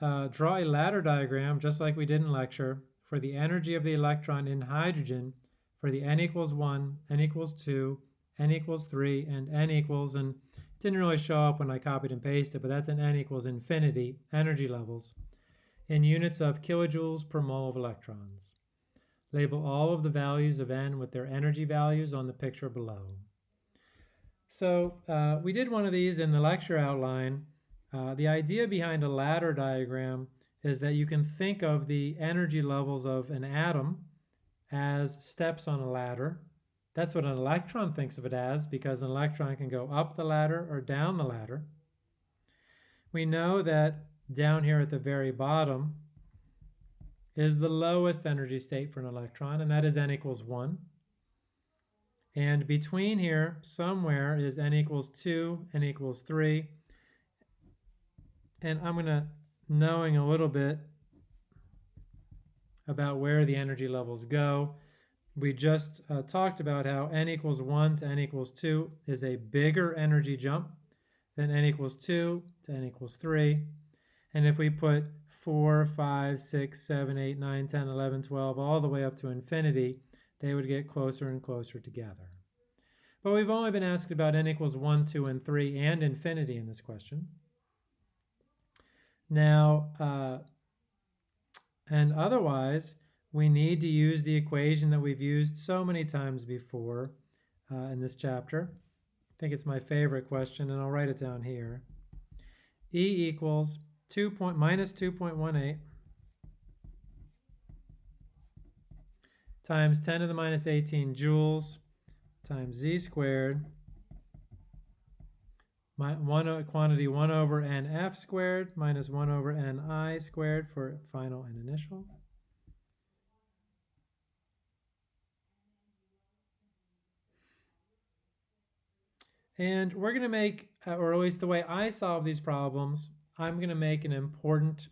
draw a ladder diagram, just like we did in lecture, for the energy of the electron in hydrogen for the n equals 1, n equals 2, n equals 3, and n equals, and it didn't really show up when I copied and pasted, but that's an n equals infinity energy levels in units of kilojoules per mole of electrons. Label all of the values of n with their energy values on the picture below. So we did one of these in the lecture outline. The idea behind a ladder diagram is that you can think of the energy levels of an atom as steps on a ladder. That's what an electron thinks of it as, because an electron can go up the ladder or down the ladder. We know that down here at the very bottom is the lowest energy state for an electron, and that is n equals 1. And between here, somewhere, is n equals 2, n equals 3. And I'm going to, knowing a little bit about where the energy levels go, we just talked about how n equals 1 to n equals 2 is a bigger energy jump than n equals 2 to n equals 3. And if we put 4, 5, 6, 7, 8, 9, 10, 11, 12, all the way up to infinity, they would get closer and closer together. But we've only been asked about n equals 1, 2, and 3 and infinity in this question. Now, and otherwise, we need to use the equation that we've used so many times before in this chapter. I think it's my favorite question, and I'll write it down here. E equals minus 2.18 times 10 to the minus 18 joules times z squared, quantity 1 over nf squared minus 1 over ni squared for final and initial. And we're going to make, or at least the way I solve these problems, I'm going to make an important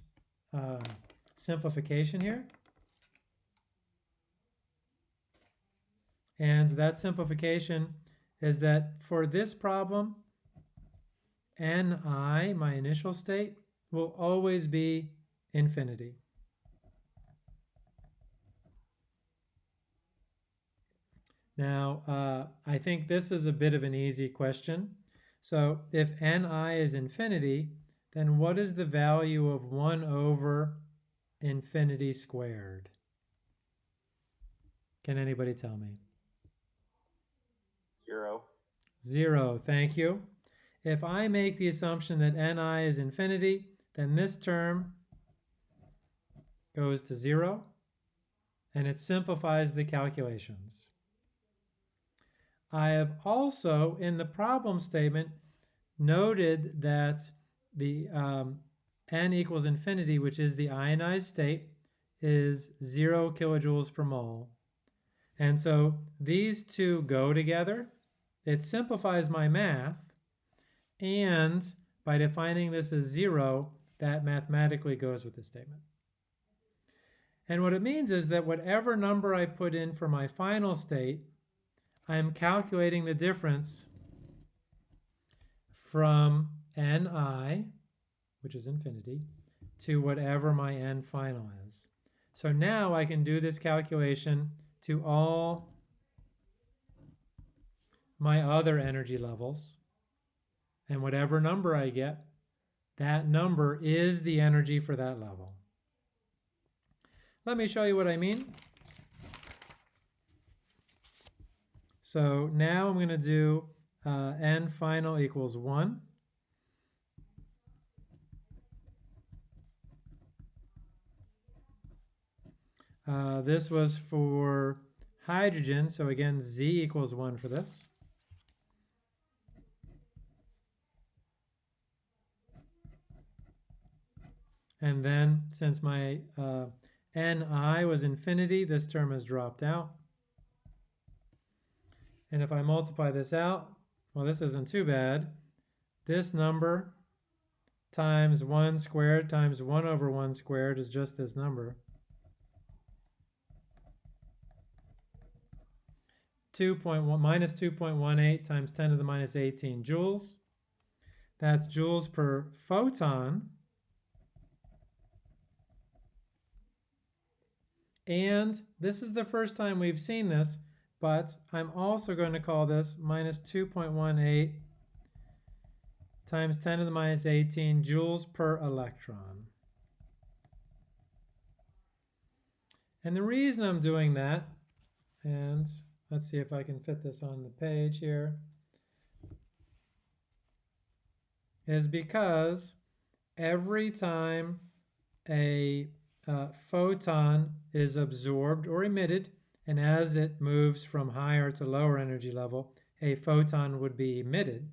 simplification here. And that simplification is that for this problem, Ni, my initial state, will always be infinity. Now, I think this is a bit of an easy question. So if Ni is infinity, then what is the value of 1 over infinity squared? Can anybody tell me? 0. 0, thank you. If I make the assumption that Ni is infinity, then this term goes to 0, and it simplifies the calculations. I have also, in the problem statement, noted that the n equals infinity, which is the ionized state, is 0 kilojoules per mole. And so these two go together. It simplifies my math, and by defining this as 0, that mathematically goes with the statement. And what it means is that whatever number I put in for my final state, I am calculating the difference from Ni, which is infinity, to whatever my n final is. So now I can do this calculation to all my other energy levels, and whatever number I get, that number is the energy for that level. Let me show you what I mean. So now I'm going to do n final equals 1. This was for hydrogen, so again, z equals 1 for this. And then, since my Ni was infinity, this term has dropped out. And if I multiply this out, well, this isn't too bad. This number times 1 squared times 1 over 1 squared is just this number. Minus 2.18 times 10 to the minus 18 joules. That's joules per photon. And this is the first time we've seen this, but I'm also going to call this minus 2.18 times 10 to the minus 18 joules per electron. And the reason I'm doing that, and let's see if I can fit this on the page here, is because every time a photon is absorbed or emitted, and as it moves from higher to lower energy level, a photon would be emitted,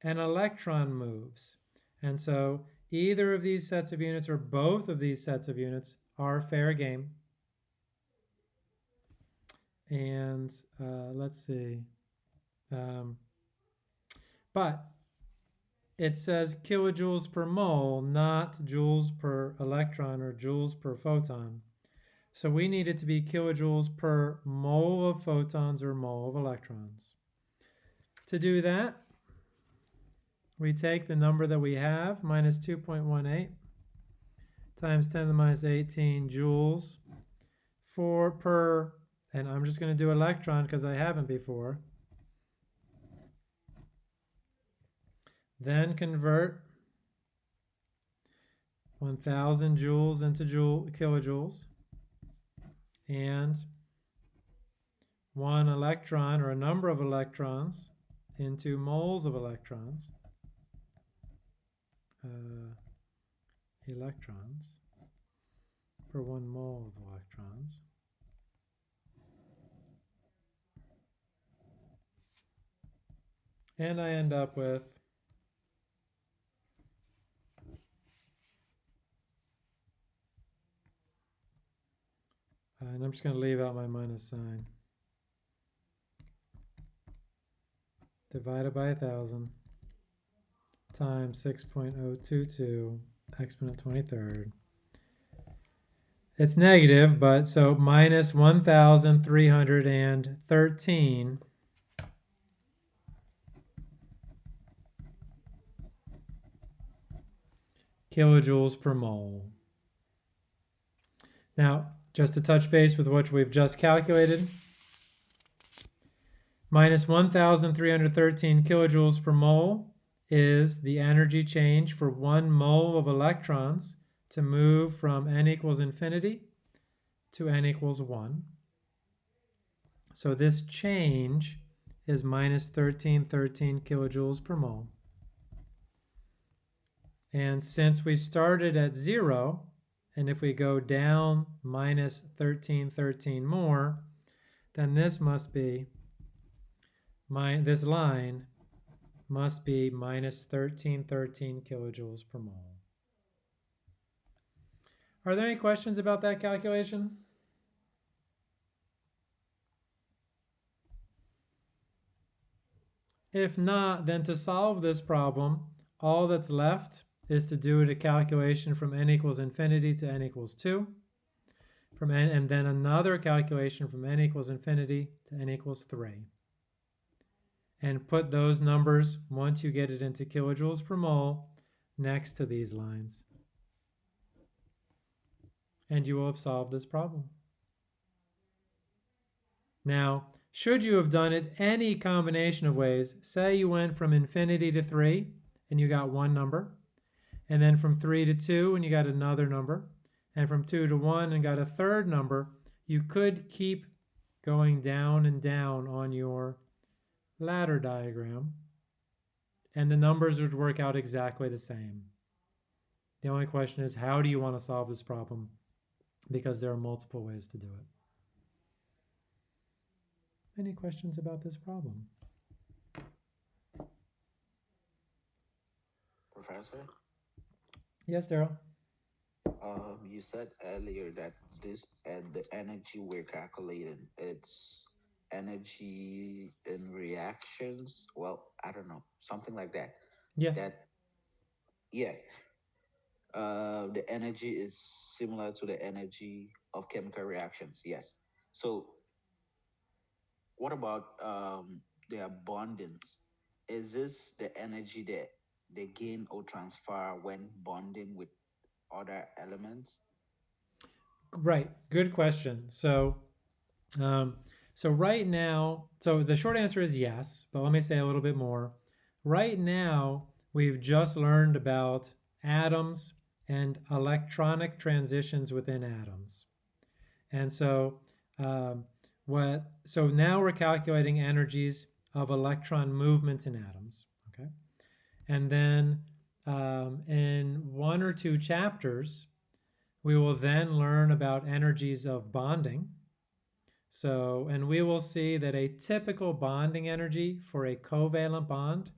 an electron moves. And so either of these sets of units or both of these sets of units are fair game. And let's see. But it says kilojoules per mole, not joules per electron or joules per photon. So we need it to be kilojoules per mole of photons or mole of electrons. To do that, we take the number that we have, minus 2.18, times 10 to the minus 18 joules per, and I'm just going to do electron because I haven't before. Then convert 1,000 joules into kilojoules, and one electron or a number of electrons into moles of electrons. Electrons per 1 mole of electrons. And I end up with and I'm just going to leave out my minus sign. Divided by 1,000 times 6.022 exponent 23rd. It's negative, but so minus 1,313 kilojoules per mole. Now, just to touch base with what we've just calculated, minus 1,313 kilojoules per mole is the energy change for 1 mole of electrons to move from n equals infinity to n equals 1. So this change is minus 1313 kilojoules per mole. And since we started at 0, and if we go down minus 1313 more, then this must be, this line must be minus 1313 kilojoules per mole. Are there any questions about that calculation? If not, then to solve this problem, all that's left is to do a calculation from n equals infinity to n equals 2, from n, and then another calculation from n equals infinity to n equals 3. And put those numbers, once you get it into kilojoules per mole, next to these lines. And you will have solved this problem. Now, should you have done it any combination of ways, say you went from infinity to 3 and you got one number, and then from 3 to 2 and you got another number, and from 2 to 1 and got a third number, you could keep going down and down on your ladder diagram, and the numbers would work out exactly the same. The only question is, how do you want to solve this problem? Because there are multiple ways to do it. Any questions about this problem? Professor? Yes, Daryl? You said earlier that this and the energy we're calculating, it's energy in reactions. Well, I don't know, something like that. Yes. That, yeah. The energy is similar to the energy of chemical reactions. Yes. So, what about the abundance? Is this the energy that they gain or transfer when bonding with other elements? Right, good question. Um, so right now, so the short answer is yes, but let me say a little bit more. Right now, we've just learned about atoms and electronic transitions within atoms. And um, so now we're calculating energies of electron movements in atoms. Okay. And then in one or two chapters, we will then learn about energies of bonding. So, and we will see that a typical bonding energy for a covalent bond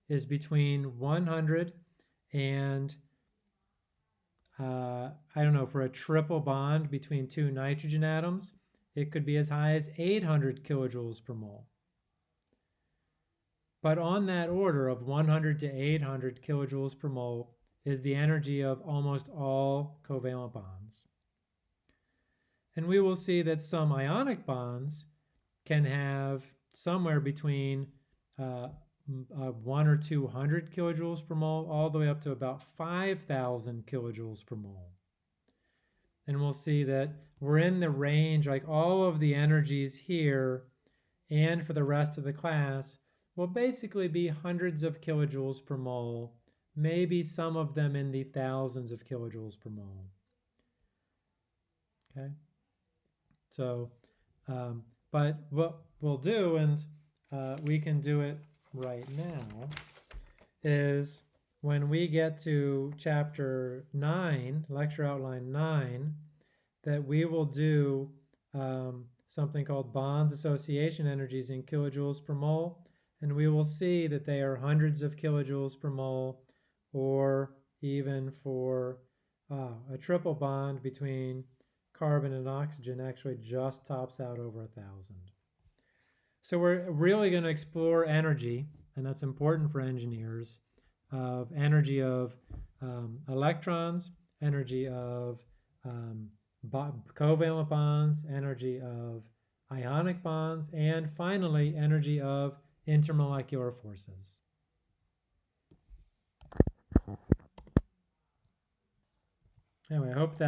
is between 100 and, I don't know, for a triple bond between two nitrogen atoms, it could be as high as 800 kilojoules per mole. But on that order of 100 to 800 kilojoules per mole is the energy of almost all covalent bonds. And we will see that some ionic bonds can have somewhere between 1 or 200 kilojoules per mole, all the way up to about 5,000 kilojoules per mole. And we'll see that we're in the range, like all of the energies here and for the rest of the class will basically be hundreds of kilojoules per mole, maybe some of them in the thousands of kilojoules per mole. Okay? So, but what we'll do, and we can do it right now, is when we get to chapter 9, lecture outline 9, that we will do something called bond association energies in kilojoules per mole, and we will see that they are hundreds of kilojoules per mole, or even for a triple bond between carbon and oxygen actually just tops out over 1,000. So we're really going to explore energy, and that's important for engineers, of energy of electrons, energy of covalent bonds, energy of ionic bonds, and finally, energy of intermolecular forces. Anyway, I hope that